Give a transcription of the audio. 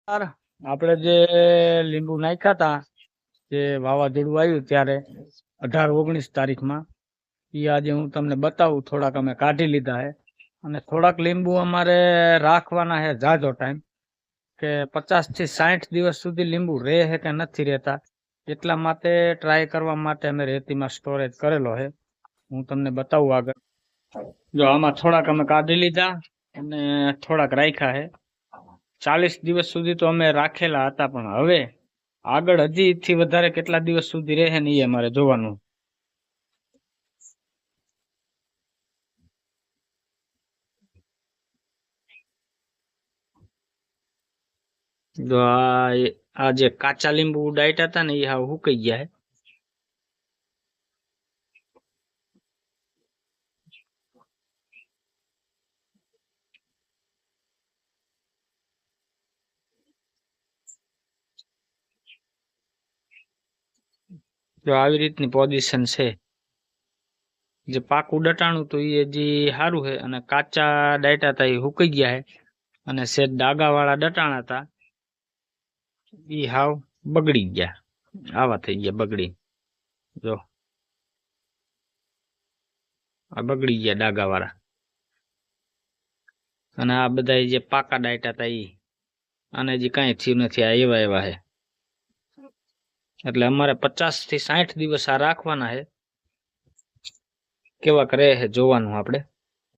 આપણે જે લીંબુ નાખ્યા હતા જે વાવાઝોડું આવ્યું ત્યારે 18-19 તારીખમાં એ આજે હું તમને બતાવું. થોડાક અમે કાઢી લીધા છે અને થોડાક લીંબુ અમારે રાખવાના છે જાજો ટાઈમ, કે 50 થી 60 દિવસ સુધી લીંબુ રહે કે નથી રહેતા, એટલા માટે ટ્રાય કરવા માટે અમે રેતીમાં સ્ટોરેજ કરેલો છે. હું તમને બતાવું આગળ. જો આમાં થોડાક અમે કાઢી લીધા અને થોડાક રાખ્યા છે. 40 દિવસ સુધી તો અમે રાખેલા હતા, પણ હવે આગળ હજી થી વધારે કેટલા દિવસ સુધી રહે ને એ અમારે જોવાનું. જો આ જે કાચા લીંબુ ડાયટા હતા ને એ હાવ હુકાઈ ગયા છે. જો આવી રીતની પોઝિશન છે. જે પાકું ડટાણું તો એ હજી સારું છે, અને કાચા ડાયટા હતા એ હુકાઈ ગયા છે, અને સેજ ડાગા વાળા ડટાણા હતા એ હાવ બગડી ગયા, આવા થઈ ગયા બગડી. જો આ બગડી ગયા ડાગા વાળા, અને આ બધા જે પાકા ડાયટા હતા એ આને હજી કઈ થયું નથી, આ એવા એવા છે. એટલે અમારે 50 થી 60 દિવસ આ રાખવાના છે. કેવાક રહે છે જોવાનું આપણે.